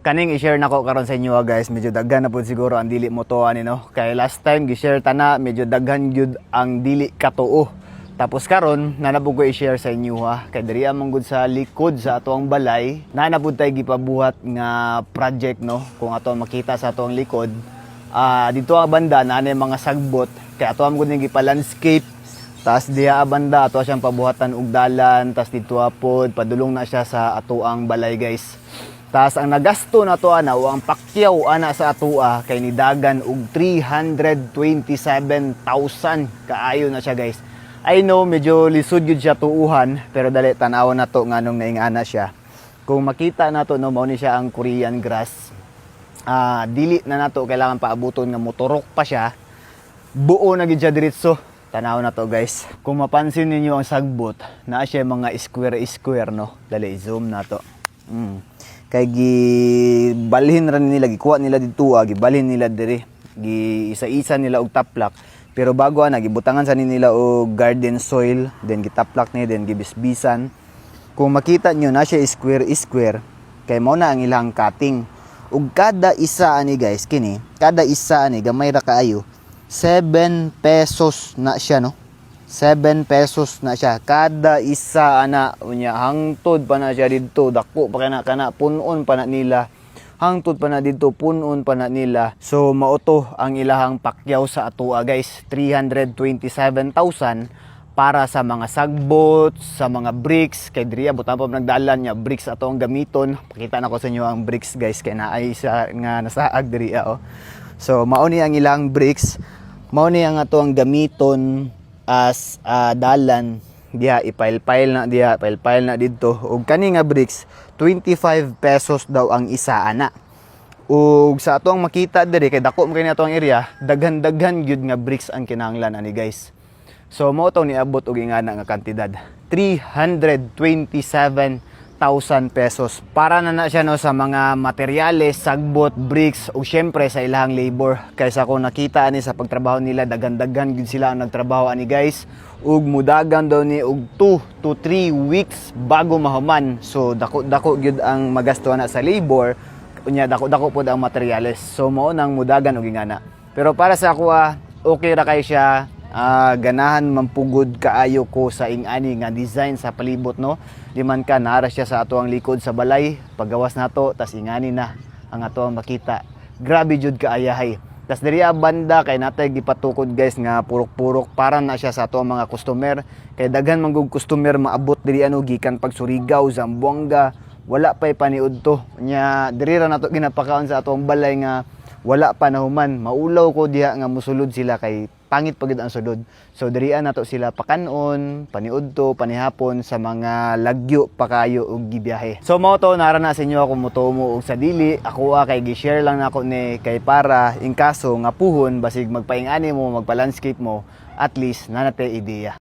Kaning i-share nako karon sa inyo guys, medyo daghan na pud siguro ang dili mo tuwa ni no. Kay last time gi-share ta na medyo daghan gyud ang dili katuo. Tapos karon nanabog ko i-share sa inyo ha. Kay diri among gud sa likod sa atoang balay, nanabog tay gipabuhat nga project no. Kung ato makita sa atoang likod, dito ang banda na mga sagbot. Kay ato am gud ning gipa-landscape. Tas diha banda ato siyang pabuhatan og dalan, tas dito pod padulong na siya sa atoang balay guys. Tas ang nagasto na to ana o ang pakyaw ana sa atua kay nidagan og 327,000 kaayo na siya guys. I know medyo lisod gyud siya tuuhan pero dali tan-awon na to nganong naingana siya. Kung makita nato no mao ni siya ang Korean grass. Dili na nato kailangan paabuton nga motorok pa siya. Buo na gyud siya diretso. Tanaw na to guys. Kung mapansin ninyo ang sagbot, naa siya mga square no. Dali zoom na to. Kay gibalhin ra nila, gikuha nila dito, gibalhin nila diri, giisa-isa nila og taplak. Pero bago ana gibutangan sa nila og garden soil, then gitaplak ni, then gibisbisan. Kung makita nyo na siya square, kay mao na ang ilang cutting. Ug kada isa ani guys kini, kada isa ani gamay ra kaayo. 7 pesos na siya no. 7 pesos na siya kada isa ana unya, hangtod pa na siya didto, dako pa kana punon pa na nila, hangtod pa na didto, punon pa na nila. So mao to ang ilahang pakyaw sa atoa guys, 327,000 para sa mga sagbot, sa mga bricks. Kay diri butan pa nagdalan niya bricks ato ang gamiton. Pakita na ko sa inyo ang bricks guys kay naay sa nga nasaag diri oh. So mao ni ang ilang bricks, mao ni ang ato ang gamiton as dalan diha, ipail-pail na dito. Ug kani nga bricks 25 pesos daw ang isa ana. Ug sa atong makita diri kay dako man kay nato ang area, daghan gyud nga bricks ang kinahanglan ani guys. So mao to niabot og ingana nga kantidad, 327,000 pesos para na siya no sa mga materyales, sagbot, bricks ug syempre sa ilahang labor. Kaysa kung nakita ani sa pagtrabaho nila, daghan gyud sila ang nagtrabaho ani guys, ug mudagan daw ni og 2 to 3 weeks bago mahuman. So dako gyud ang magasto na sa labor, unya dako pod ang materyales. So mao nang mudagan og ingana. Pero para sa ako okay ra kay siya. Ganahan mampugod kaayo ko sa ingani nga design sa palibot no. Di man ka nara siya sa ato ang likod sa balay, paggawas nato tas ingani na ang ato ang makita. Grabe jud kaayahay. Tas diri banda kay natay gipatukod guys nga purok-purok para na siya sa ato ang mga customer. Kay daghan man gug customer maabot diri gikan pag Surigao, Zamboanga, wala pay paniud to. Nya diri ra nato ginapakaon sa ato ang balay nga wala pa nahuman. Maulaw ko diha nga musulod sila kay pangit pagid ang sudod. So dirian nato sila pakanon, paniudto, panihapon sa mga lagyo pa kayo og gibiyahe. So mao to nara na sa inyo ako motomo og sa dili. Ako kay gi-share lang nako ni kay para in kaso nga puhon basig magpaingani mo, magpa-landscape mo, at least nanate ideya.